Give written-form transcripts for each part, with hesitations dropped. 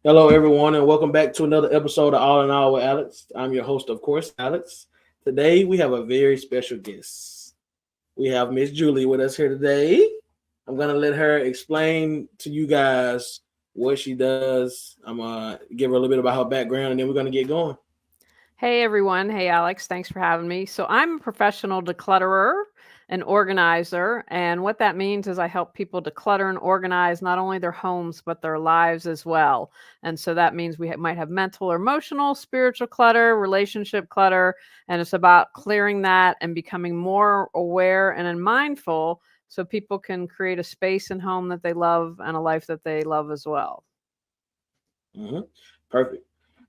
Hello, everyone, and welcome back to another episode of All in All with Alex. I'm your host, of course, Alex. Today, we have a very special guest. We have Miss Julie with us here today. I'm going to let her explain to you guys what she does. I'm going to give her a little bit about her background, and then we're going to get going. Hey everyone. Hey Alex. Thanks for having me. So I'm a professional declutterer and organizer. And what that means is I help people declutter and organize not only their homes, but their lives as well. And so that means we might have mental or emotional, spiritual clutter, relationship clutter. And it's about clearing that and becoming more aware and then mindful so people can create a space and home that they love and a life that they love as well. hmm Perfect.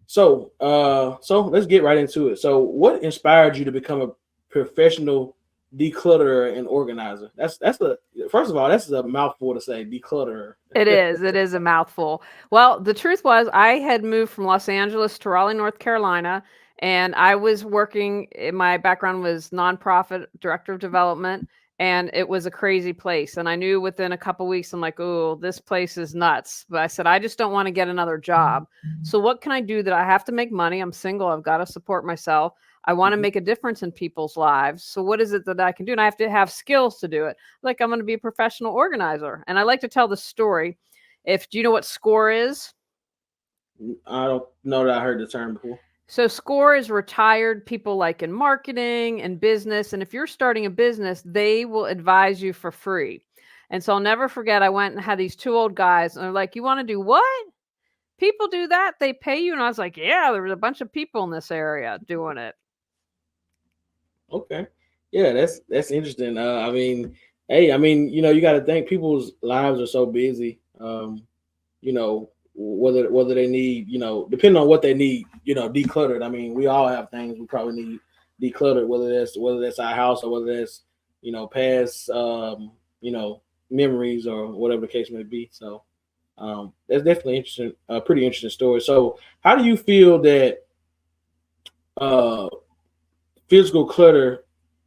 So let's get right into it. So, what inspired you to become a professional declutterer and organizer? That's the first of all, that's a mouthful to say, declutterer. It is. It is a mouthful. Well, the truth was, I had moved from Los Angeles to Raleigh, North Carolina, and I was working. My background was nonprofit director of development, and it was a crazy place. And I knew within a couple weeks, I'm like, oh, this place is nuts. But I said, I just don't want to get another job. So, what can I do that I have to make money? I'm single. I've got to support myself. I want to Mhm. make a difference in people's lives. So, what is it that I can do? And I have to have skills to do it, like I'm going to be a professional organizer. And I like to tell the story. If do you know what SCORE is? I don't know that I heard the term before. So SCORE is retired people like in marketing and business. And if you're starting a business, they will advise you for free. And so I'll never forget, I went and had these two old guys, and they're like, "You want to do what? People do that? They pay you?" And I was like, "Yeah, there was a bunch of people in this area doing it." Okay, yeah, that's interesting. Hey, you got to think people's lives are so busy. Whether they need, depending on what they need, decluttered. I mean, we all have things we probably need decluttered, whether that's our house or whether that's past you know memories or whatever the case may be. So that's definitely interesting, a pretty interesting story. So how do you feel that uh, physical clutter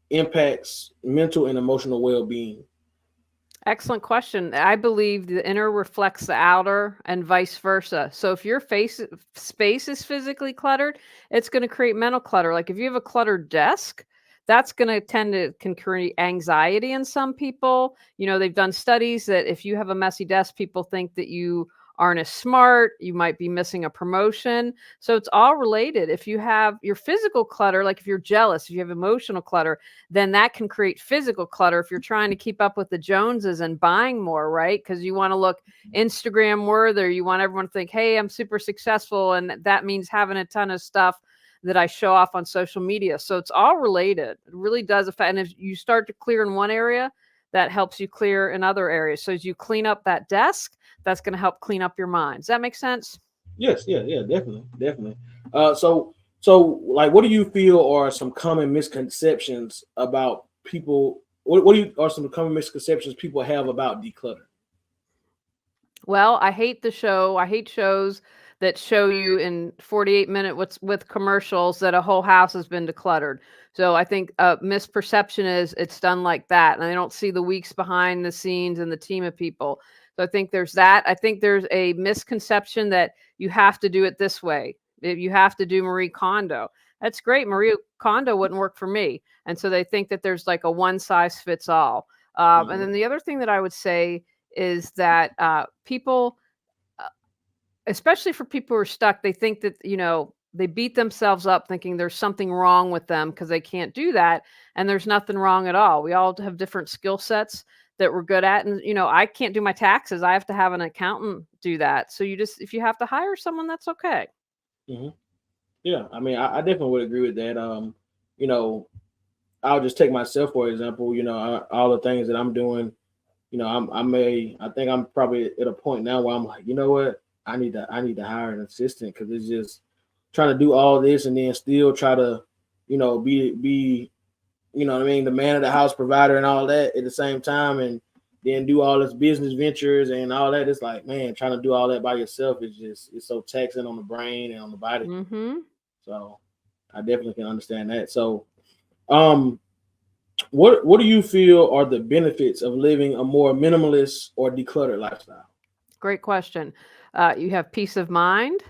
impacts mental and emotional well-being? Excellent question. I believe the inner reflects the outer and vice versa. So if your space is physically cluttered, it's going to create mental clutter. Like if you have a cluttered desk, that's going to tend to can create anxiety in some people. You know, they've done studies that if you have a messy desk, people think that you aren't as smart, you might be missing a promotion. So it's all related. If you have your physical clutter, like if you're jealous, if you have emotional clutter, then that can create physical clutter if you're trying to keep up with the Joneses and buying more, right? Because you want to look Instagram worthy. You want everyone to think, hey, I'm super successful. And that means having a ton of stuff that I show off on social media. So it's all related. It really does affect. And if you start to clear in one area, that helps you clear in other areas. So as you clean up that desk, that's going to help clean up your mind. Does that make sense? Yes, yeah, definitely, definitely. So like, what do you feel are some common misconceptions about people? What do you are some common misconceptions people have about declutter? Well, I hate shows that show you in 48 minute with commercials that a whole house has been decluttered. So I think a misperception is it's done like that, and I don't see the weeks behind the scenes and the team of people. So I think there's that. I think there's a misconception that you have to do it this way. If you have to do Marie Kondo. That's great. Marie Kondo wouldn't work for me. And so they think that there's like a one size fits all. And Mhm. then the other thing that I would say is that people, uh, especially for people who are stuck, they think that, they beat themselves up thinking there's something wrong with them because they can't do that. And there's nothing wrong at all. We all have different skill sets that we're good at. And, I can't do my taxes. I have to have an accountant do that. So if you have to hire someone, that's okay. Mhm. Yeah, I definitely would agree with that. You know, I'll just take myself for example. All the things that I'm doing. I think I'm probably at a point now where I'm like, you know what, I need to hire an assistant because it's just trying to do all this and then still try to, be what I mean, the man of the house provider and all that at the same time, and then do all this business ventures and all that. It's like, man, trying to do all that by yourself is just it's so taxing on the brain and on the body. Hmm. So I definitely can understand that. So, um, what do you feel are the benefits of living a more minimalist or decluttered lifestyle? Great question. You have peace of mind,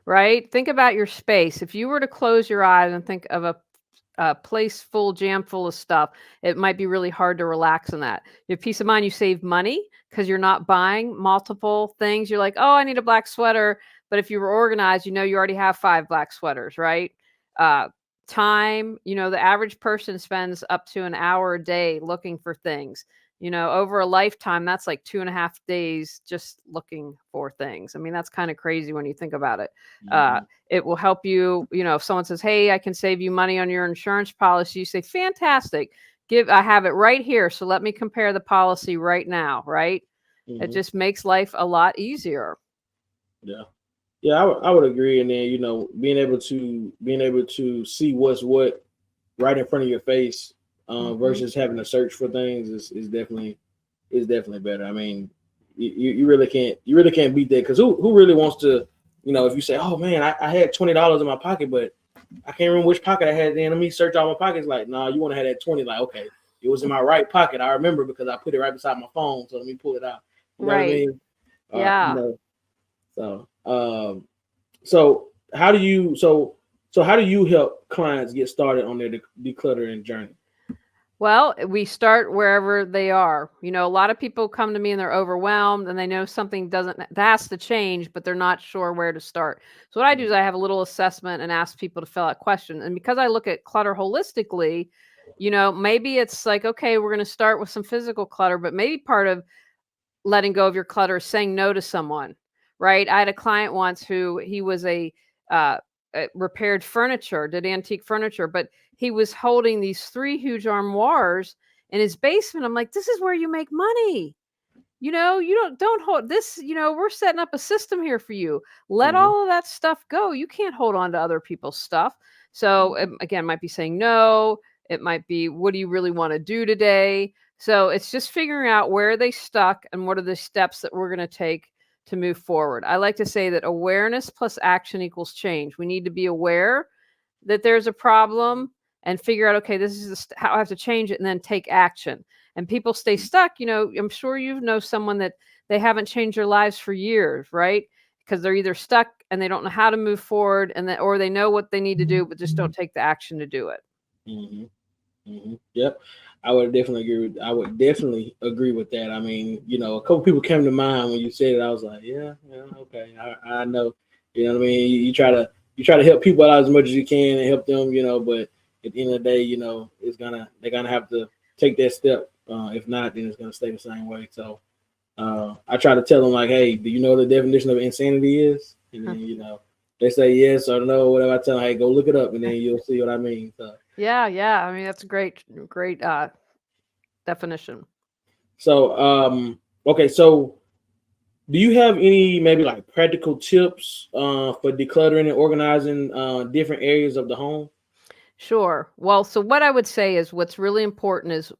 right? Think about your space. If you were to close your eyes and think of a place jam full of stuff, it might be really hard to relax in that. You have peace of mind, you save money because you're not buying multiple things. You're like, oh, I need a black sweater. But if you were organized, you know you already have 5 black sweaters, right? Uh, time, the average person spends up to an hour a day looking for things. Over a lifetime, that's like 2.5 days just looking for things. I mean, that's kind of crazy when you think about it. Uh, Mhm. it will help you, if someone says, hey, I can save you money on your insurance policy, you say, fantastic. I have it right here. So let me compare the policy right now, right? It Mhm. just makes life a lot easier. Yeah. Yeah, I would agree. And then being able to see what's what right in front of your face, Hmm. versus having to search for things is definitely better. I mean, you really can't beat that, because who really wants to, if you say, oh man, I had $20 in my pocket, but I can't remember which pocket I had. Then let me search all my pockets. Like, nah, you want to have that 20? Like, okay, it was in my right pocket. I remember because I put it right beside my phone. So let me pull it out. You know what I Right. mean? Yeah. So so how do you help clients get started on their decluttering journey? Well, we start wherever they are. A lot of people come to me and they're overwhelmed and they know something doesn't that has to change, but they're not sure where to start. So what I do is I have a little assessment and ask people to fill out questions. And because I look at clutter holistically, maybe it's like, okay, we're going to start with some physical clutter, but maybe part of letting go of your clutter is saying no to someone, right? I had a client once who he was uh, repaired furniture, did antique furniture, but he was holding these 3 huge armoires in his basement. I'm like, this is where you make money. You don't hold this. We're setting up a system here for you. Let Mm-hmm. all of that stuff go. You can't hold on to other people's stuff. So again, might be saying no. It might be, what do you really want to do today? So it's just figuring out where they stuck and what are the steps that we're going to take to move forward. I like to say that awareness plus action equals change. We need to be aware that there's a problem and figure out, okay, this is how I have to change it, and then take action. And people stay stuck. I'm sure you know someone that they haven't changed their lives for years, right? Because they're either stuck and they don't know how to move forward, or they know what they need to do, but just don't take the action to do it. Mm-hmm. Yep, I would definitely agree with that. I mean, a couple people came to mind when you said it. I was like, yeah, yeah, okay, I know. You know what I mean? You try to help people out as much as you can and help them. But at the end of the day, they're gonna have to take that step. If not, then it's gonna stay the same way. So I try to tell them, like, hey, do you know what the definition of insanity is? And then they say yes or no, whatever. I tell them, hey, go look it up, and then you'll see what I mean. So. Yeah, yeah. I mean, that's a great definition. Okay, so do you have any maybe like practical tips for decluttering and organizing different areas of the home? Sure. Well, so what I would say is what's really important is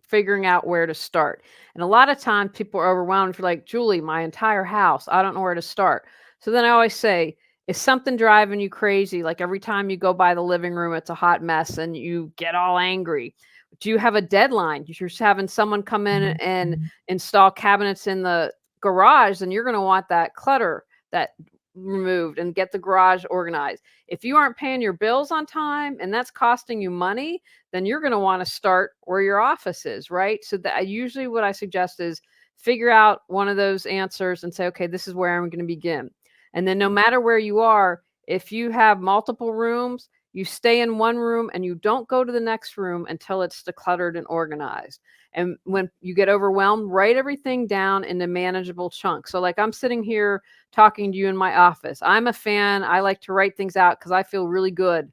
figuring out where to start. And a lot of times people are overwhelmed. If you're like, Julie, my entire house, I don't know where to start. So then I always say, is something driving you crazy? Like every time you go by the living room, it's a hot mess and you get all angry. Do you have a deadline? You're just having someone come in and install cabinets in the garage, and you're going to want that clutter that removed and get the garage organized. If you aren't paying your bills on time and that's costing you money, then you're going to want to start where your office is, right? So that usually what I suggest is figure out one of those answers and say, okay, this is where I'm going to begin. And then no matter where you are, if you have multiple rooms, you stay in one room and you don't go to the next room until it's decluttered and organized. And when you get overwhelmed, write everything down into manageable chunks. So, like, I'm sitting here talking to you in my office. I'm a fan. I like to write things out because I feel really good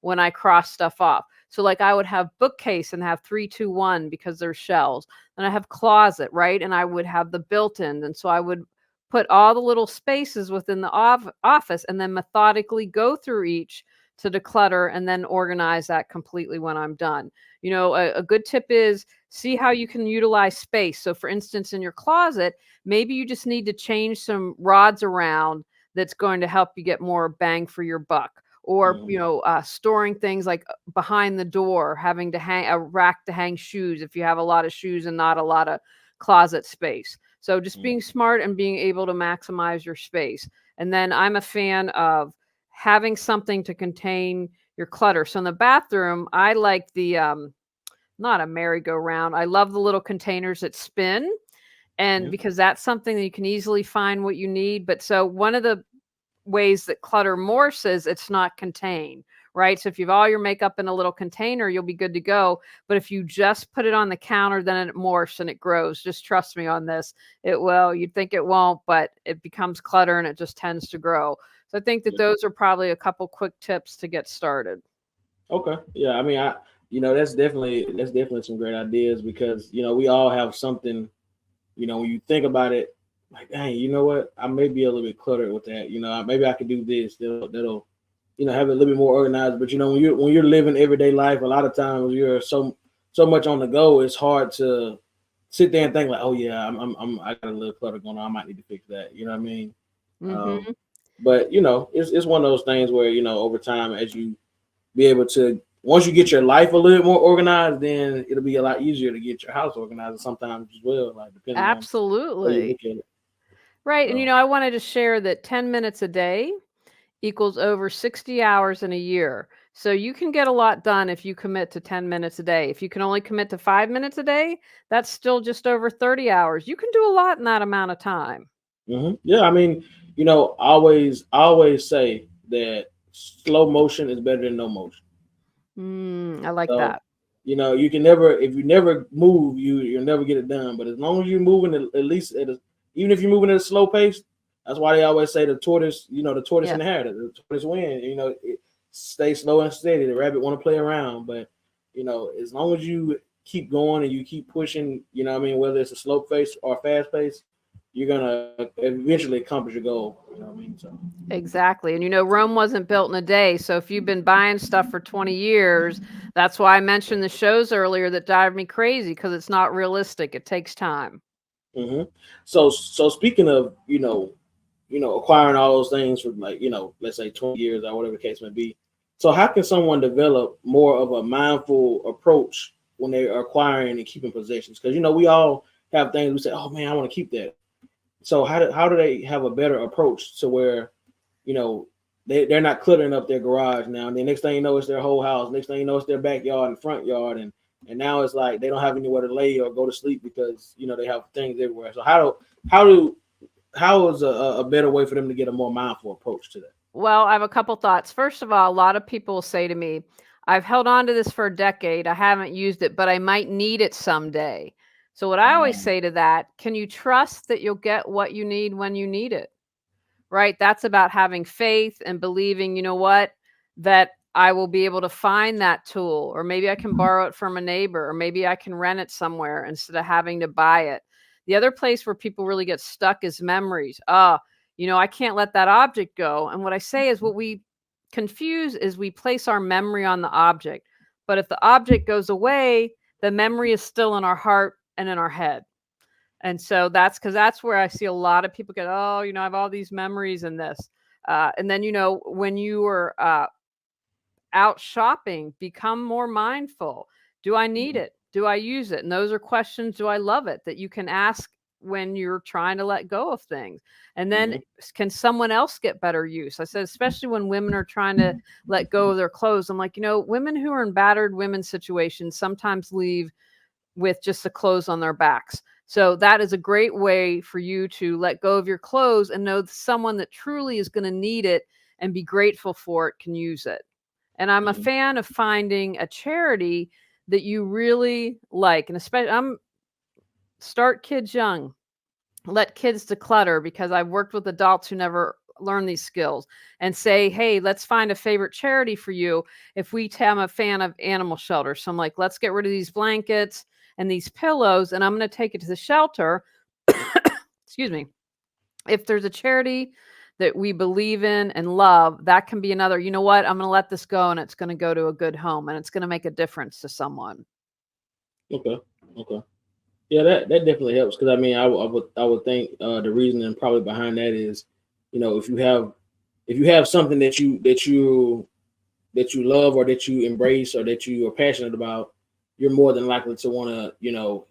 when I cross stuff off. So, like, I would have bookcase and have 3, 2, 1 because there's shelves. And I have closet, right? And I would have the built-in. And so I would put all the little spaces within the office and then methodically go through each to declutter and then organize that completely when I'm done. A good tip is see how you can utilize space. So, for instance, in your closet, maybe you just need to change some rods around that's going to help you get more bang for your buck. Or, Mhm. storing things like behind the door, having to hang a rack to hang shoes if you have a lot of shoes and not a lot of closet space. So just being smart and being able to maximize your space. And then I'm a fan of having something to contain your clutter. So in the bathroom, I like the not a merry-go-round. I love the little containers that spin, and Yeah. because that's something that you can easily find what you need. But so one of the ways that clutter morphs is it's not contained, right? So if you've all your makeup in a little container, you'll be good to go. But if you just put it on the counter, then it morphs and it grows. Just trust me on this. It will. You'd think it won't, but it becomes clutter and it just tends to grow. So I think that Yeah. those are probably a couple quick tips to get started. Okay. Yeah. I mean, that's definitely some great ideas because we all have something. When you think about it, like, hey, you know what? I may be a little bit cluttered with that. Maybe I could do this. That'll have it a little bit more organized. But when you're living everyday life, a lot of times you're so much on the go. It's hard to sit there and think like, oh yeah, I got a little clutter going on. I might need to fix that. You know what I mean? Um, Hmm. but it's one of those things where over time, as you be able to, once you get your life a little bit more organized, then it'll be a lot easier to get your house organized sometimes as well, like depending on where you Absolutely. look at it. Right. And So, I wanted to share that 10 minutes a day equals over 60 hours in a year. So you can get a lot done if you commit to 10 minutes a day. If you can only commit to 5 minutes a day, that's still just over 30 hours. You can do a lot in that amount of time. yeah, I mean, I always say that slow motion is better than no motion. I like So, that. you can never, if you never move, you'll never get it done. But as long as you're moving at least even if you're moving at a slow pace, that's why they always say the tortoise Yeah, and the hare, the tortoise win. Stay slow and steady. The rabbit want to play around, but as long as you keep going and you keep pushing, what I mean, whether it's a slow pace or a fast pace, you're gonna eventually accomplish your goal. You know what I mean? So. exactly. And Rome wasn't built in a day. So if you've been buying stuff for 20 years, that's why I mentioned the shows earlier that drive me crazy because it's not realistic. It takes time. hmm So speaking of acquiring all those things for, like, let's say 20 years or whatever the case may be. So how can someone develop more of a mindful approach when they are acquiring and keeping possessions? Because we all have things we say, oh man, I want to keep that. So how do they have a better approach to where you know they're not cluttering up their garage now, and the next thing you know it's their whole house. Next thing you know it's their backyard and front yard, and now it's like they don't have anywhere to lay or go to sleep because they have things everywhere. So how is a better way for them to get a more mindful approach to that? Well, I have a couple thoughts. First of all, a lot of people say to me, I've held on to this for a decade. I haven't used it, but I might need it someday. So, what I always say to that, can you trust that you'll get what you need when you need it? Right? That's about having faith and believing, that I will be able to find that tool, or maybe I can borrow it from a neighbor, or maybe I can rent it somewhere instead of having to buy it. The other place where people really get stuck is memories. I can't let that object go. And what I say is what we confuse is we place our memory on the object. But if the object goes away, the memory is still in our heart and in our head. And so that's where I see a lot of people get, oh, I have all these memories in this. And then, when you are out shopping, become more mindful. Do I need Mhm, it? Do I use it? And those are questions. Do I love it? That you can ask when you're trying to let go of things. And then mhm, can someone else get better use? I said, especially when women are trying to let go of their clothes. I'm like, women who are in battered women situations sometimes leave with just the clothes on their backs. So that is a great way for you to let go of your clothes and know that someone that truly is going to need it and be grateful for it can use it. And I'm a mhm, fan of finding a charity that you really like. And especially I'm start kids young. Let kids declutter because I've worked with adults who never learn these skills and say, hey, let's find a favorite charity for you. If I'm a fan of animal shelters, so I'm like, let's get rid of these blankets and these pillows, and I'm going to take it to the shelter. Excuse me. If there's a charity that we believe in and love, that can be another, you know what, I'm going to let this go and it's going to go to a good home and it's going to make a difference to someone. okay. Okay. Yeah, that definitely helps because I mean I would think the reasoning probably behind that is, if you have something that you love or that you embrace or that you are passionate about, you're more than likely to want to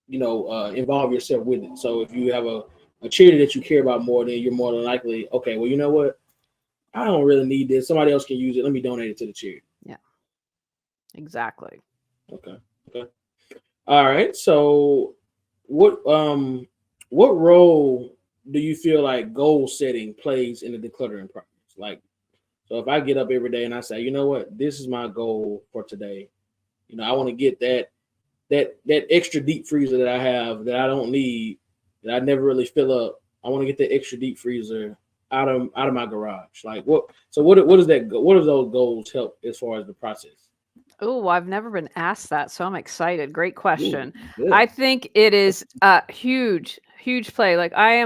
involve yourself with it. So if you have a charity that you care about more, then you're more than likely, okay, well, you know what? I don't really need this. Somebody else can use it. Let me donate it to the charity. Yeah, exactly. Okay. Okay. All right. So what role do you feel like goal setting plays in the decluttering process? Like, so if I get up every day and I say, you know what, this is my goal for today. I want to get that extra deep freezer that I have that I don't need, that I never really fill up. I want to get that extra deep freezer out of my garage. Like what? So what does that? What does those goals help as far as the process? Oh, I've never been asked that, so I'm excited. Great Ooh, question. good. I think it is a huge, huge play. Like I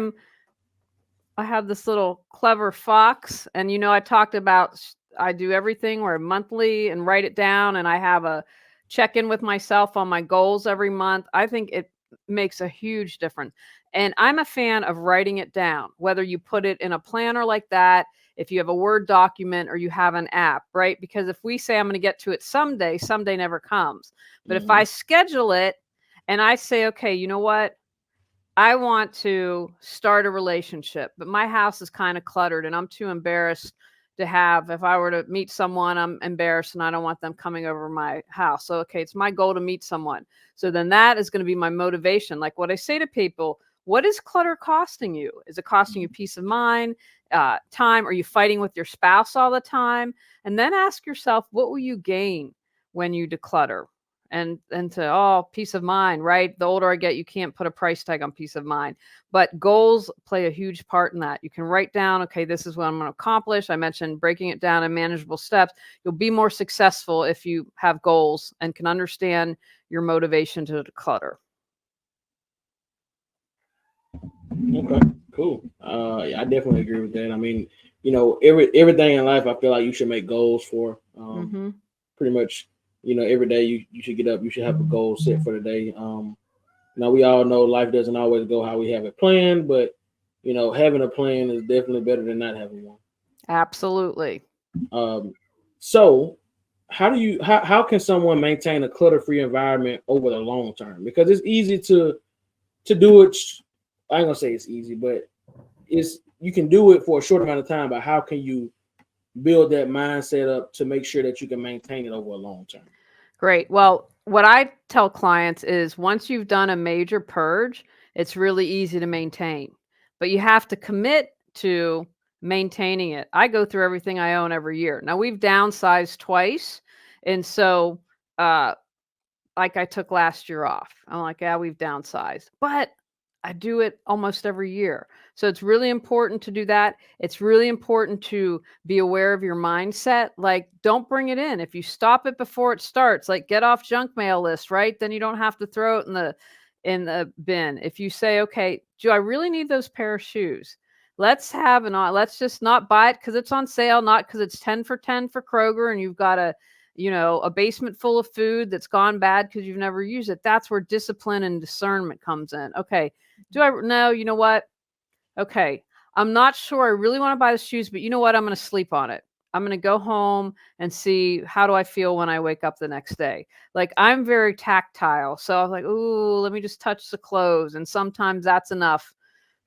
have this little clever fox, and I talked about I do everything where monthly and write it down, and I have a check in with myself on my goals every month. I think it makes a huge difference. And I'm a fan of writing it down, whether you put it in a planner like that, if you have a Word document, or you have an app, right? Because if we say I'm going to get to it someday, someday never comes. But if I Mhm. schedule it and I say, okay, you know what? I want to start a relationship, but my house is kind of cluttered and I'm too embarrassed to have. If I were to meet someone, I'm embarrassed and I don't want them coming over my house. So, okay, it's my goal to meet someone. So then that is going to be my motivation. Like what I say to people, what is clutter costing you? Is it costing you peace of mind, time? Are you fighting with your spouse all the time? And then ask yourself, what will you gain when you declutter? And to peace of mind, right? The older I get, you can't put a price tag on peace of mind, but goals play a huge part in that. You can write down, okay, this is what I'm going to accomplish. I mentioned breaking it down in manageable steps. You'll be more successful if you have goals and can understand your motivation to declutter. Okay. Cool. Yeah, I definitely agree with that. I mean, everything in life, I feel like you should make goals for. Hmm. Pretty much, every day you should get up. You should have a goal set for the day. Now we all know life doesn't always go how we have it planned, but having a plan is definitely better than not having one. Absolutely. Um, so how can someone maintain a clutter free environment over the long term? Because it's easy to do it. I ain't gonna say it's easy, but it's you can do it for a short amount of time. But how can you build that mindset up to make sure that you can maintain it over a long term? Great. Well, what I tell clients is once you've done a major purge, it's really easy to maintain, but you have to commit to maintaining it. I go through everything I own every year. Now we've downsized twice. And so, uh, like I took last year off. I'm like, yeah, we've downsized, but I do it almost every year. So it's really important to do that. It's really important to be aware of your mindset. Like, don't bring it in. If you stop it before it starts, like get off junk mail list, right? Then you don't have to throw it in the bin. If you say, okay, do I really need those pair of shoes? Let's just not buy it because it's on sale, not because it's 10 for 10 for Kroger and you've got a basement full of food that's gone bad because you've never used it. That's where discipline and discernment comes in. Okay. Do I know? You know what? Okay. I'm not sure I really want to buy the shoes, but you know what? I'm going to sleep on it. I'm going to go home and see how do I feel when I wake up the next day. Like I'm very tactile. So I was like, ooh, let me just touch the clothes. And sometimes that's enough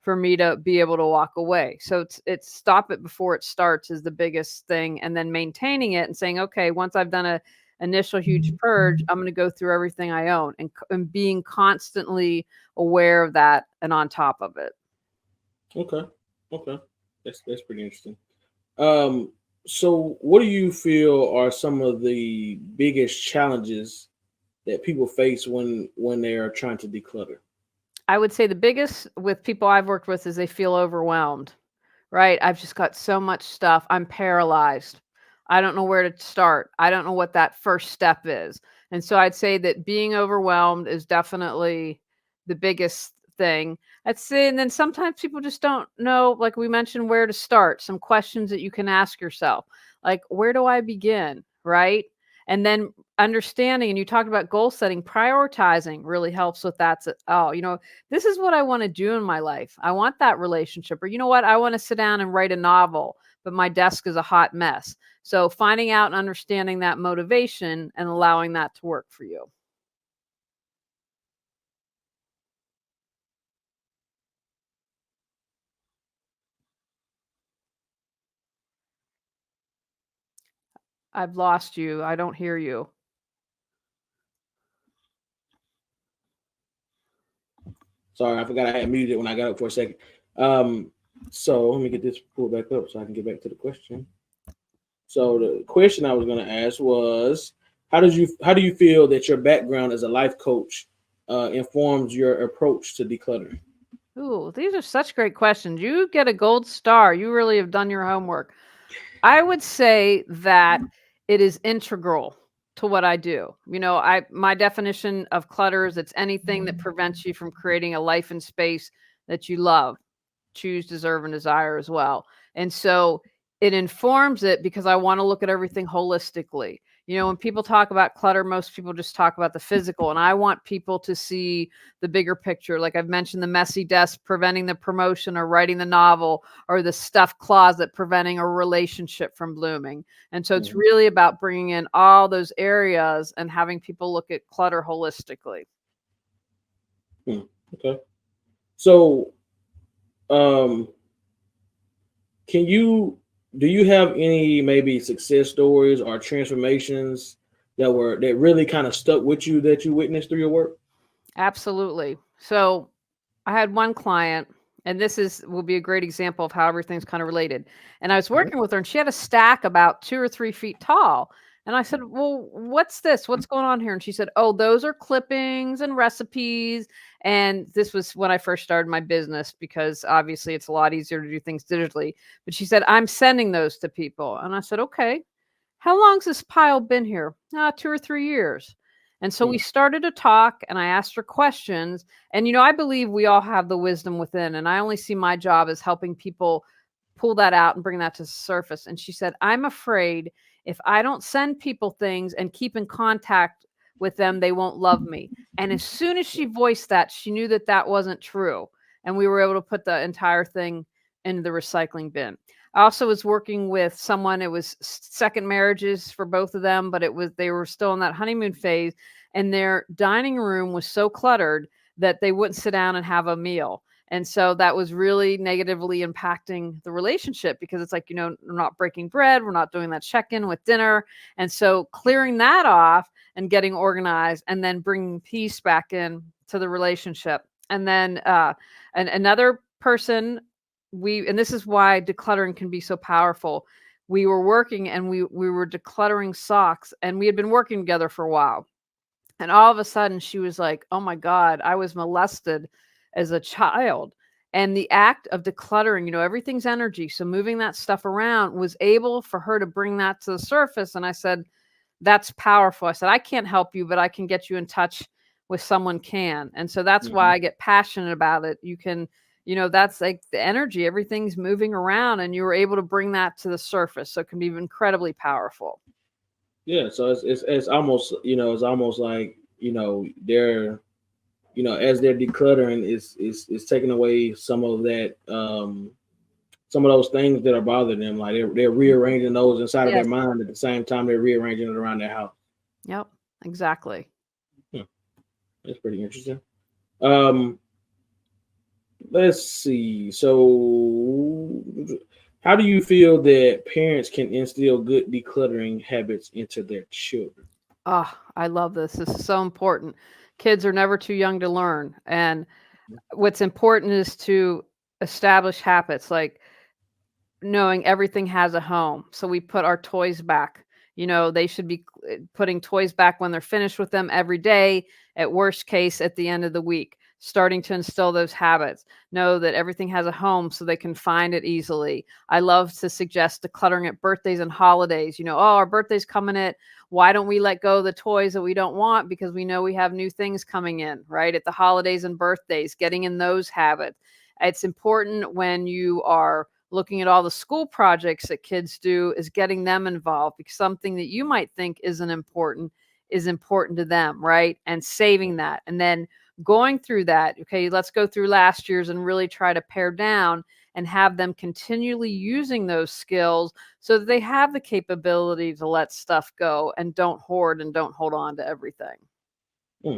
for me to be able to walk away. So it's stop it before it starts is the biggest thing. And then maintaining it and saying, okay, once I've done a initial huge purge, I'm going to go through everything I own and being constantly aware of that and on top of it. Okay. Okay. That's pretty interesting. Um, so what do you feel are some of the biggest challenges that people face when they are trying to declutter? I would say the biggest with people I've worked with is they feel overwhelmed, right? I've just got so much stuff. I'm paralyzed. I don't know where to start. I don't know what that first step is. And so I'd say that being overwhelmed is definitely the biggest thing. I'd say, and then sometimes people just don't know, like we mentioned, where to start. Some questions that you can ask yourself, like, where do I begin? Right. And then understanding, and you talked about goal setting, prioritizing really helps with that. Oh, this is what I want to do in my life. I want that relationship. Or you know what? I want to sit down and write a novel, but my desk is a hot mess. So finding out and understanding that motivation and allowing that to work for you. I've lost you. I don't hear you. Sorry, I forgot I had muted it when I got up for a second. So let me get this pulled back up so I can get back to the question. So the question I was going to ask was, how do you feel that your background as a life coach informs your approach to decluttering? Ooh, these are such great questions. You get a gold star. You really have done your homework. I would say that it is integral to what I do. My definition of clutter is it's anything that prevents you from creating a life and space that you love, choose, deserve, and desire as well. And so it informs it because I want to look at everything holistically. When people talk about clutter, most people just talk about the physical, and I want people to see the bigger picture. Like I've mentioned, the messy desk preventing the promotion or writing the novel, or the stuffed closet preventing a relationship from blooming. And so it's Mhm. really about bringing in all those areas and having people look at clutter holistically. Hmm. Okay. So, um, can you do you have any maybe success stories or transformations that really kind of stuck with you that you witnessed through your work? Absolutely. So I had one client, and this is will be a great example of how everything's kind of related. And I was Mhm. working with her, and she had a stack about 2 or 3 feet tall. And I said, "Well, what's this? What's going on here?" And she said, "Oh, those are clippings and recipes." And this was when I first started my business, because obviously it's a lot easier to do things digitally. But she said, "I'm sending those to people." And I said, "Okay. How long's this pile been here?" 2 or 3 years. And so we Hmm. started to talk, and I asked her questions. And, I believe we all have the wisdom within. And I only see my job as helping people pull that out and bring that to the surface. And she said, "I'm afraid if I don't send people things and keep in contact with them, they won't love me." And as soon as she voiced that, she knew that that wasn't true. And we were able to put the entire thing into the recycling bin. I also was working with someone, it was second marriages for both of them, but they were still in that honeymoon phase, and their dining room was so cluttered that they wouldn't sit down and have a meal. And so that was really negatively impacting the relationship, because it's like, we're not breaking bread, we're not doing that check-in with dinner. And so clearing that off and getting organized, and then bringing peace back in to the relationship. And then and another person, and this is why decluttering can be so powerful. We were working, and we were decluttering socks, and we had been working together for a while. And all of a sudden she was like, "Oh my God, I was molested as a child." And the act of decluttering, everything's energy. So moving that stuff around was able for her to bring that to the surface. And I said, "That's powerful." I said, "I can't help you, but I can get you in touch with someone can." And so that's why Mhm. I get passionate about it. That's like the energy, everything's moving around, and you were able to bring that to the surface. So it can be incredibly powerful. Yeah, so it's almost it's almost like they're as they're decluttering, it's taking away some of those things that are bothering them. Like they're rearranging those inside of their Yes. mind at the same time they're rearranging it around their house. Yep. Exactly. Hmm, that's pretty interesting. Um, let's see. So, how do you feel that parents can instill good decluttering habits into their children? Oh, I love this. This is so important. Kids are never too young to learn. And what's important is to establish habits, like knowing everything has a home. So we put our toys back. They should be putting toys back when they're finished with them every day, at worst case, at the end of the week. Starting to instill those habits. Know that everything has a home so they can find it easily. I love to suggest decluttering at birthdays and holidays. Oh, our birthday's coming at, why don't we let go of the toys that we don't want, because we know we have new things coming in, right? At the holidays and birthdays, getting in those habits. It's important when you are looking at all the school projects that kids do, is getting them involved, because something that you might think isn't important is important to them, right? And saving that, and then going through that. Okay, let's go through last year's and really try to pare down and have them continually using those skills, so that they have the capability to let stuff go and don't hoard and don't hold on to everything. Hmm,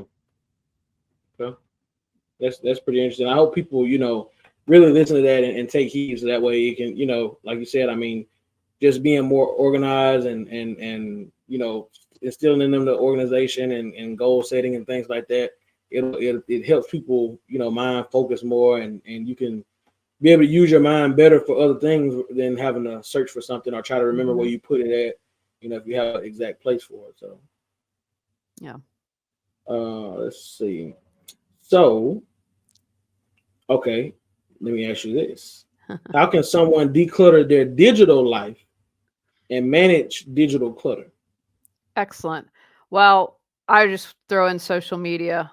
okay. That's pretty interesting. I hope people really listen to that and take heed, so that way it can like you said. I mean, just being more organized and instilling in them the organization and goal setting and things like that. It helps people mind focus more, and you can be able to use your mind better for other things than having to search for something or try to remember where Mhm. you put it at. If you have an exact place for it. So Yeah. let's see. So okay, let me ask you this: how can someone declutter their digital life and manage digital clutter? Excellent. Well, I just throw in social media,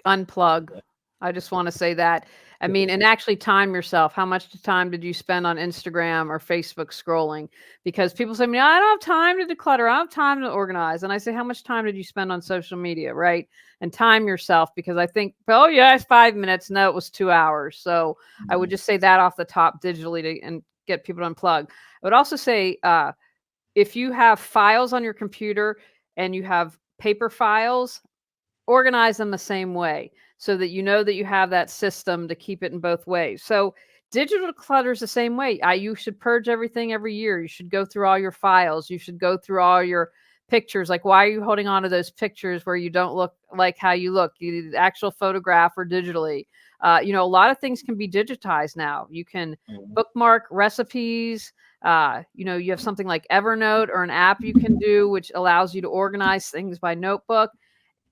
unplug. I just want to say that. I mean, and actually time yourself. How much time did you spend on Instagram or Facebook scrolling? Because people say to me, I don't have time to declutter. I don't have time to organize. And I say, how much time did you spend on social media? Right. And time yourself because I think, oh, yeah, it's 5 minutes. No, it was 2 hours. So I would just say that off the top digitally and get people to unplug. I would also say, if you have files on your computer and you have paper files, organize them the same way so that you know that you have that system to keep it in both ways. So digital clutter is the same way. You should purge everything every year. You should go through all your files. You should go through all your pictures. Like, why are you holding on to those pictures where you don't look like how you look? You the actual photograph or digitally. A lot of things can be digitized now. You can Mhm. bookmark recipes. You have something like Evernote or an app you can do, which allows you to organize things by notebook.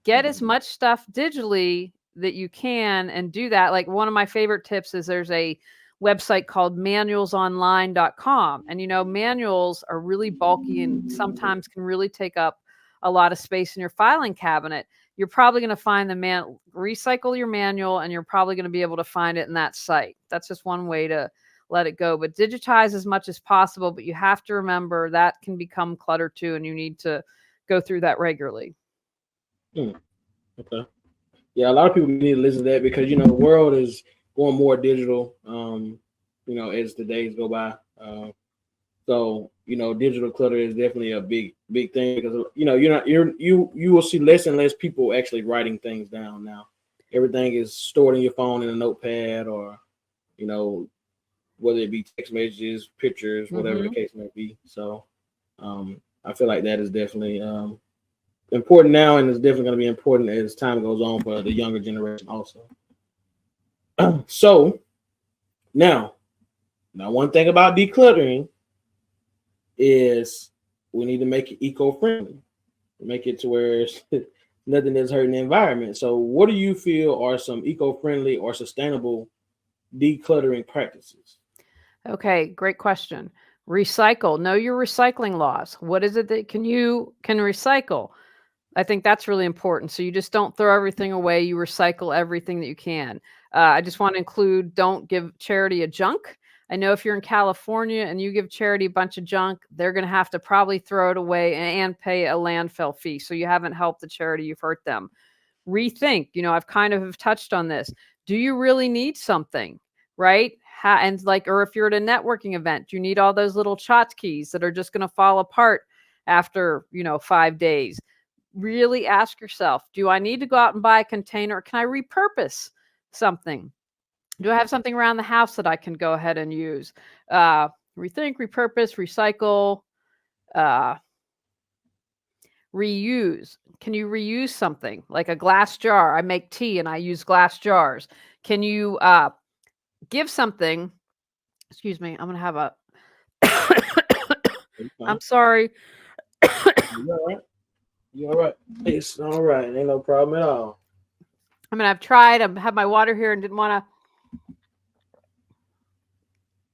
Get as much stuff digitally that you can and do that. Like, one of my favorite tips is there's a website called manualsonline.com. And manuals are really bulky and sometimes can really take up a lot of space in your filing cabinet. You're probably going to find recycle your manual, and you're probably going to be able to find it in that site. That's just one way to let it go. But digitize as much as possible. But you have to remember that can become clutter too, and you need to go through that regularly. Hmm, okay. Yeah, a lot of people need to listen to that because the world is going more digital. As the days go by. So digital clutter is definitely a big thing because you will see less and less people actually writing things down now. Everything is stored in your phone in a notepad, or you know whether it be text messages, pictures, whatever the Mhm. case may be. So I feel like that is definitely important now, and it's definitely going to be important as time goes on for the younger generation also. So now, one thing about decluttering is we need to make it eco-friendly, make it to where it's nothing that's hurting the environment. So, what do you feel are some eco-friendly or sustainable decluttering practices? Okay, great question. Recycle. Know your recycling laws. What is it that can recycle? I think that's really important. So you just don't throw everything away. You recycle everything that you can. I just want to include don't give charity a junk. I know if you're in California and you give charity a bunch of junk, they're going to have to probably throw it away and pay a landfill fee. So you haven't helped the charity, you've hurt them. Rethink. I've kind of have touched on this. Do you really need something? Right? And like, or if you're at a networking event, you need all those little tchotchkes that are just going to fall apart after 5 days. Really ask yourself, do I need to go out and buy a container? Or can I repurpose something? Do I have something around the house that I can go ahead and use? Uh, Rethink, repurpose, recycle, uh, reuse. Can you reuse something like a glass jar? I make tea and I use glass jars. Can you give something? Excuse me, I'm going to have a. Okay. I'm sorry. You all right? You all right? It's all right. Ain't no problem at all. I mean, I've tried. I have my water here and didn't want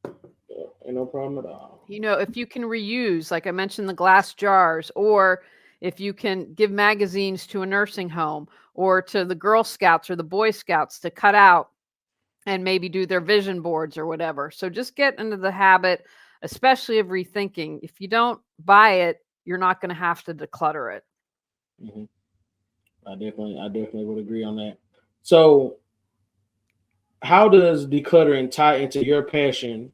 to. Yeah, ain't no problem at all. If you can reuse, like I mentioned, the glass jars, or if you can give magazines to a nursing home or to the Girl Scouts or the Boy Scouts to cut out and maybe do their vision boards or whatever. So just get into the habit, especially of rethinking. If you don't buy it, you're not going to have to declutter it. Hmm. I definitely would agree on that. So, how does decluttering tie into your passion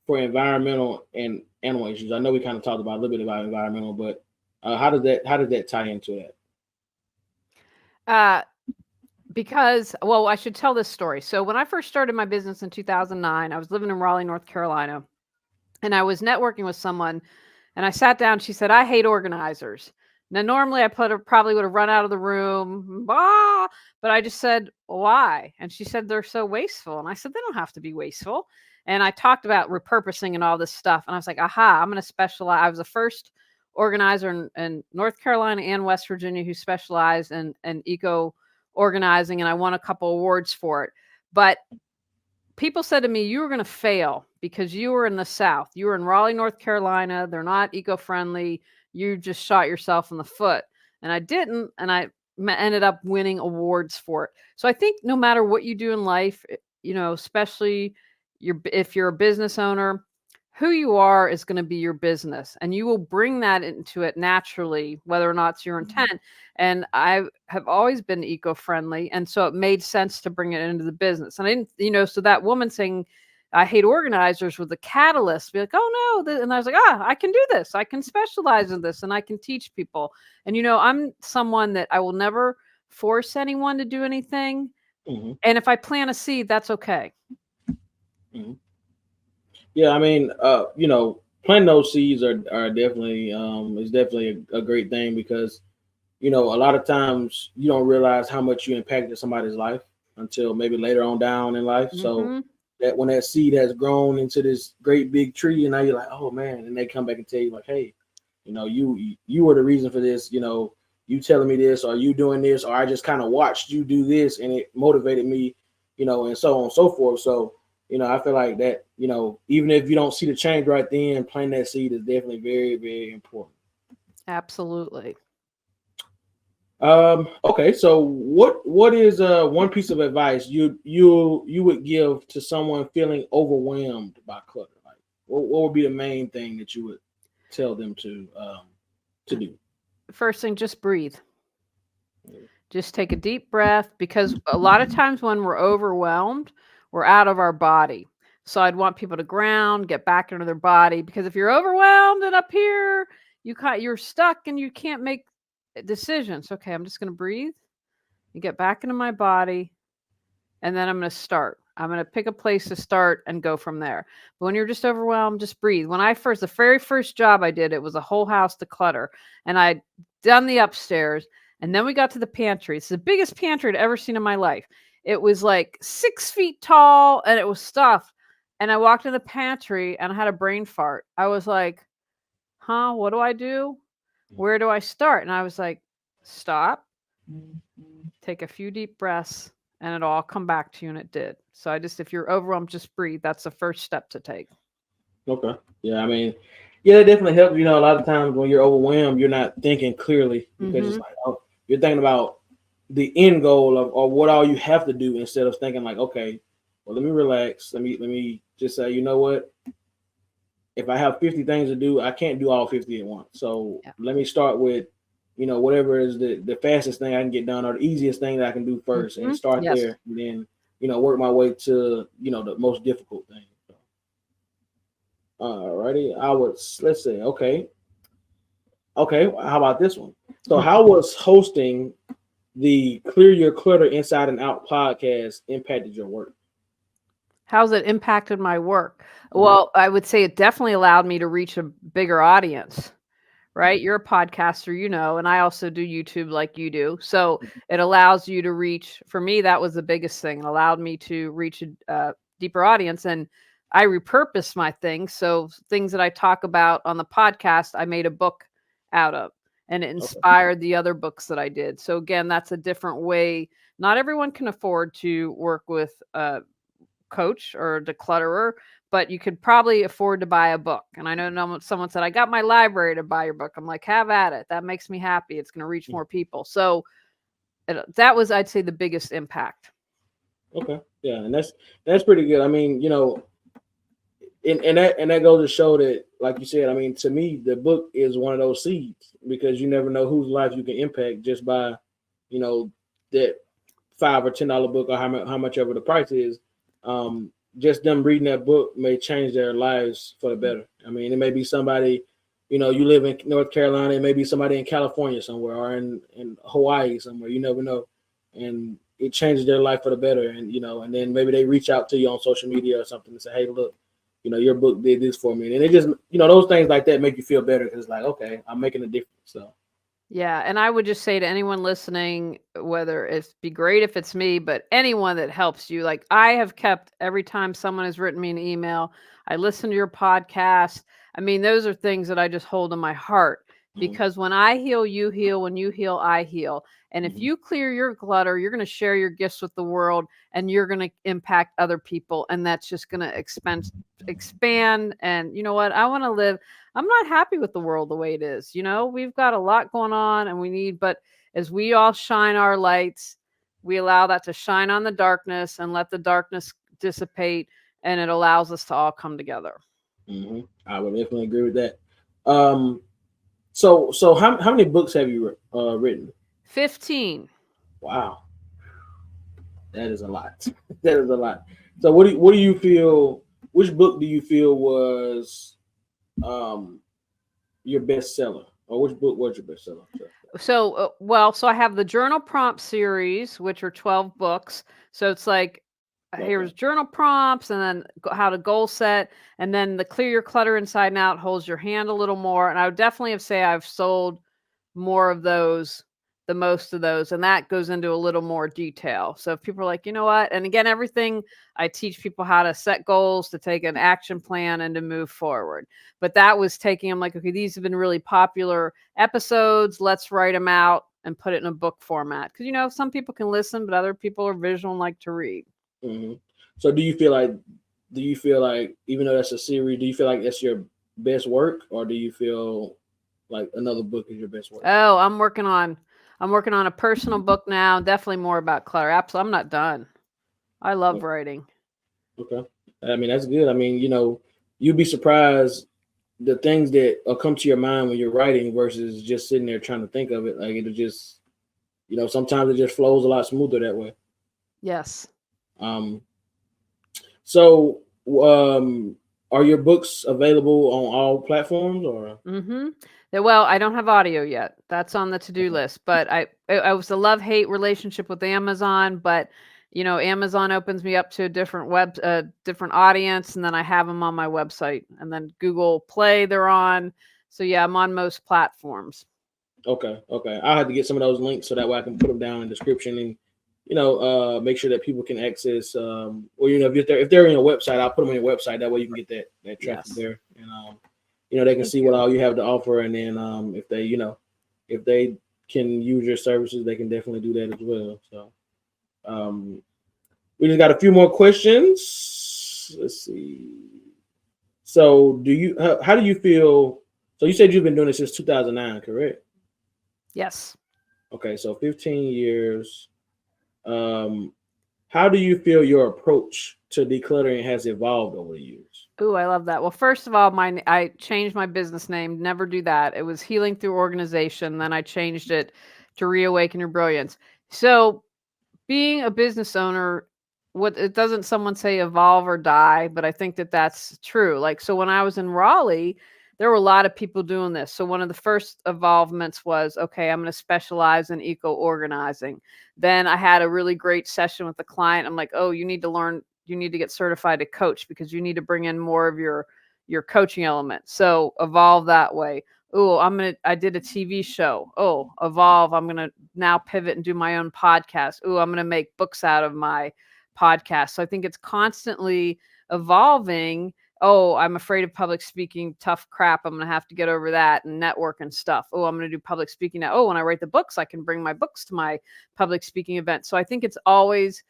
for environmental and animal issues? I know we kind of talked about a little bit about environmental, but how does that tie into that? Uh, because, well, I should tell this story. So when I first started my business in 2009, I was living in Raleigh, North Carolina. And I was networking with someone, and I sat down. She said, "I hate organizers." Now, normally I probably would have run out of the room, but I just said, "Why?" And she said, "They're so wasteful." And I said, "They don't have to be wasteful." And I talked about repurposing and all this stuff. And I was like, "Aha, I'm going to specialize." I was the first organizer in North Carolina and West Virginia who specialized in eco organizing, and I won a couple awards for it. But people said to me, "You were going to fail because you were in the South. You were in Raleigh, North Carolina. They're not eco-friendly. You just shot yourself in the foot." And I didn't. And I ended up winning awards for it. So I think no matter what you do in life, especially if you're a business owner, who you are is going to be your business, and you will bring that into it naturally, whether or not it's your intent. And I have always been eco-friendly, and so it made sense to bring it into the business. And I didn't, so that woman saying, "I hate organizers," with the catalyst, be like, "Oh no," and I was like, "I can do this. I can specialize in this, and I can teach people." And I'm someone that I will never force anyone to do anything. Mm-hmm. And if I plant a seed, that's okay. Mm-hmm. Yeah, I mean, planting those seeds are definitely is definitely a great thing because a lot of times you don't realize how much you impacted somebody's life until maybe later on down in life. So Mm-hmm. that when that seed has grown into this great big tree, and now you're like, oh man, and they come back and tell you like, hey, you were the reason for this. You telling me this, or you doing this, or I just kind of watched you do this, and it motivated me, and so on and so forth. So I feel like that, even if you don't see the change right then, planting that seed is definitely very, very important. Absolutely. Okay, so what is one piece of advice you would give to someone feeling overwhelmed by clutter? Like, what would be the main thing that you would tell them to do? First thing, just breathe. Just take a deep breath, because a lot of times when we're overwhelmed, we're out of our body. So I'd want people to ground, get back into their body, because if you're overwhelmed and up here, you're stuck and you can't make decisions. Okay, I'm just going to breathe and get back into my body, and then I'm going to start. I'm going to pick a place to start and go from there. But when you're just overwhelmed, just breathe. The very first job I did, it was a whole house declutter, and I'd done the upstairs, and then we got to the pantry. It's the biggest pantry I'd ever seen in my life. It was like 6 feet tall, and it was stuffed. And I walked in the pantry, and I had a brain fart. I was like, huh, what do I do? Where do I start? And I was like, stop, take a few deep breaths, and it'll all come back to you. And it did. So if you're overwhelmed, just breathe. That's the first step to take. Okay. Yeah, I mean, yeah, it definitely helps. A lot of times when you're overwhelmed, you're not thinking clearly because it's Mm-hmm. like, oh, you're thinking about the end goal of or what all you have to do instead of thinking like, okay, well, let me relax. Let me just say, you know what? If I have 50 things to do, I can't do all 50 at once. So Yeah. let me start with, whatever is the fastest thing I can get done or the easiest thing that I can do first Mm-hmm. and start Yes. there and then, work my way to, the most difficult thing. So, alrighty. Let's say, okay. Okay. How about this one? So how was hosting the Clear Your Clutter Inside and Out podcast impacted your work? How's it impacted my work? Mhm. Well, I would say it definitely allowed me to reach a bigger audience, right? You're a podcaster, and I also do YouTube like you do. So it allows you to reach, for me, that was the biggest thing. It allowed me to reach a deeper audience. And I repurpose my things. So things that I talk about on the podcast, I made a book out of, and it Okay. inspired the other books that I did. So again, that's a different way. Not everyone can afford to work with coach or a declutterer, but you could probably afford to buy a book. And I know someone said, "I got my library to buy your book." I'm like, have at it. That makes me happy. It's going to reach more people. So that was, I'd say, the biggest impact. Okay. Yeah, and that's pretty good. I mean, and that goes to show that, like you said, I mean, to me, the book is one of those seeds because you never know whose life you can impact just by, that $5 or $10 book or how much ever the price is. Just them reading that book may change their lives for the better. I mean, it may be somebody, you live in North Carolina, it may be somebody in California somewhere or in Hawaii somewhere. You never know, and it changes their life for the better. And and then maybe they reach out to you on social media or something and say, "Hey, look, your book did this for me, and it just those things like that make you feel better because like okay, I'm making a difference. So Yeah, and I would just say to anyone listening, whether it's be great if it's me, but anyone that helps you, like I have kept every time someone has written me an email, I listen to your podcast. I mean, those are things that I just hold in my heart mhm, because when I heal, you heal. When you heal, I heal. And if mhm, you clear your clutter, you're going to share your gifts with the world and you're going to impact other people. And that's just going to expand. And you know what? I want to live. I'm not happy with the world the way it is. We've got a lot going on and but as we all shine our lights, we allow that to shine on the darkness and let the darkness dissipate and it allows us to all come together. I would definitely agree with that. Um, so how many books have you written? 15. Wow, that is a lot. That is a lot. So what do you feel? Which book do you feel was um your bestseller, or which book was your bestseller? So I have the journal prompt series, which are 12 books. So it's like Okay. here's journal prompts and then how to goal set. And then the Clear Your Clutter Inside and Out holds your hand a little more. And I would definitely have say I've sold more of those, the most of those. And that goes into a little more detail. So if people are like, you know what? And again, everything I teach people how to set goals, to take an action plan and to move forward. But that was taking, I'm like, okay, these have been really popular episodes. Let's write them out and put it in a book format. Because, some people can listen, but other people are visual and like to read. hmm So do you feel like even though that's a series, do you feel like that's your best work, or do you feel like another book is your best work? Oh, I'm working on a personal book now, definitely more about clutter. Absolutely. I'm not done. I love Oh, writing. okay. I mean that's good. I mean you'd be surprised the things that will come to your mind when you're writing versus just sitting there trying to think of it. Like it'll just sometimes it just flows a lot smoother that way. Yes. Um, so are your books available on all platforms or? Mm-hmm. Well, I don't have audio yet. That's on the to-do Okay. list. But I was a love-hate relationship with Amazon, but Amazon opens me up to a different audience, and then I have them on my website. And then Google Play, they're on. So yeah, I'm on most platforms. Okay, okay. I'll have to get some of those links so that way I can put them down in the description and make sure that people can access or if they're in your website, I'll put them on your website. That way you can get that traffic Yes. there and they can Thank see what you. all you have to offer and then if they can use your services, they can definitely do that as well. So um we just got a few more questions. Let's see. So how do you feel? So you said you've been doing it since 2009, correct? Yes. Okay, so 15 years. Um, how do you feel your approach to decluttering has evolved over the years? Ooh, I love that. Well, first of all, I changed my business name. Never do that. It was Healing Through Organization. Then I changed it to Reawaken Your Brilliance. So being a business owner, what it doesn't someone say evolve or die, but I think that that's true. Like, so when I was in Raleigh, there were a lot of people doing this. So one of the first evolvements was, okay, I'm going to specialize in eco organizing. Then I had a really great session with the client. I'm like, oh, you need to get certified to coach because you need to bring in more of your coaching element. So evolve that way. Oh, I did a TV show. Oh, evolve. I'm gonna now pivot and do my own podcast. Oh, I'm gonna make books out of my podcast. So I think it's constantly evolving. Oh, I'm afraid of public speaking, tough crap. I'm gonna have to get over that and network and stuff. Oh, I'm gonna do public speaking now. Oh, when I write the books, I can bring my books to my public speaking event. So I think it's always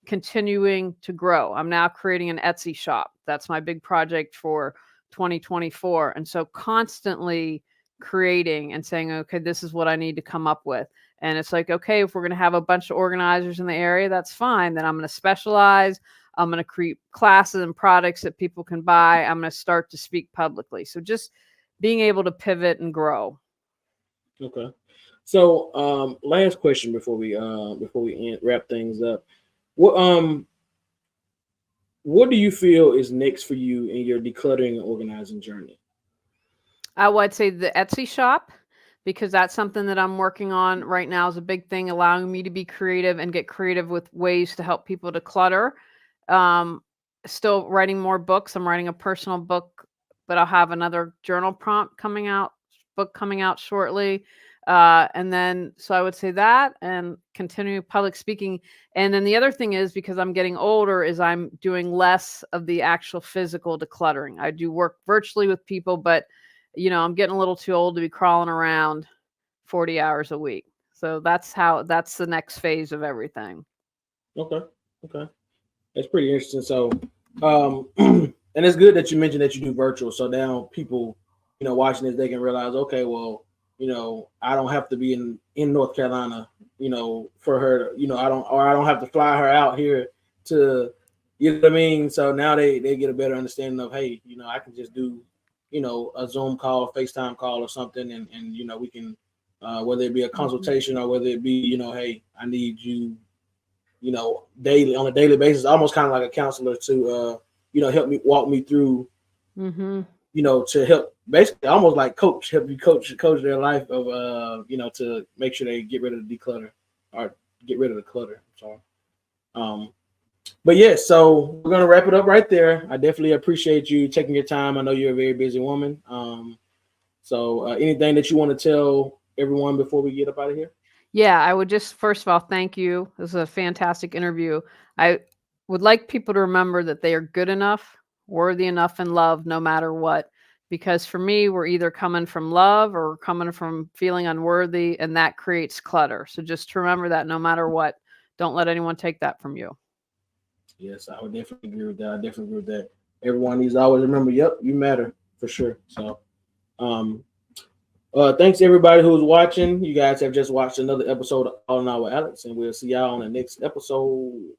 continuing to grow. I'm now creating an Etsy shop. That's my big project for 2024. And so constantly creating and saying, okay, this is what I need to come up with. And it's like, okay, if we're going to have a bunch of organizers in the area, that's fine. Then I'm going to specialize. I'm going to create classes and products that people can buy. I'm going to start to speak publicly. So just being able to pivot and grow. Okay. So last question before we wrap things up. What do you feel is next for you in your decluttering and organizing journey? I would say the Etsy shop because that's something that I'm working on right now is a big thing, allowing me to be creative and get creative with ways to help people declutter. Um, still writing more books. I'm writing a personal book, but I'll have another journal prompt book coming out shortly. And then, so I would say that, and continue public speaking. And then the other thing is, because I'm getting older, is I'm doing less of the actual physical decluttering. I do work virtually with people, but I'm getting a little too old to be crawling around 40 hours a week. So that's the next phase of everything. Okay. That's pretty interesting. So, and it's good that you mentioned that you do virtual. So now people, watching this, they can realize, okay, well, I don't have to be in North Carolina, for her, I don't have to fly her out here to, you know what I mean? So now they get a better understanding of, hey, I can just do, a Zoom call, FaceTime call or something. And we can, whether it be a consultation or whether it be, hey, I need you, daily, on a daily basis, almost kind of like a counselor to, help me, walk me through, to help, basically almost like coach their life of, to make sure they get rid of the declutter or get rid of the clutter. Sorry. But yeah, so we're going to wrap it up right there. I definitely appreciate you taking your time. I know you're a very busy woman. So anything that you want to tell everyone before we get up out of here? Yeah, I would just, first of all, thank you. This is a fantastic interview. I would like people to remember that they are good enough, worthy enough, and loved no matter what. Because for me, we're either coming from love or coming from feeling unworthy, and that creates clutter. So just remember that no matter what, don't let anyone take that from you. Yes, I would definitely agree with that. Everyone needs to always remember, yep, you matter for sure. So, thanks everybody who's watching. You guys have just watched another episode of All In All with Alex, and we'll see y'all on the next episode.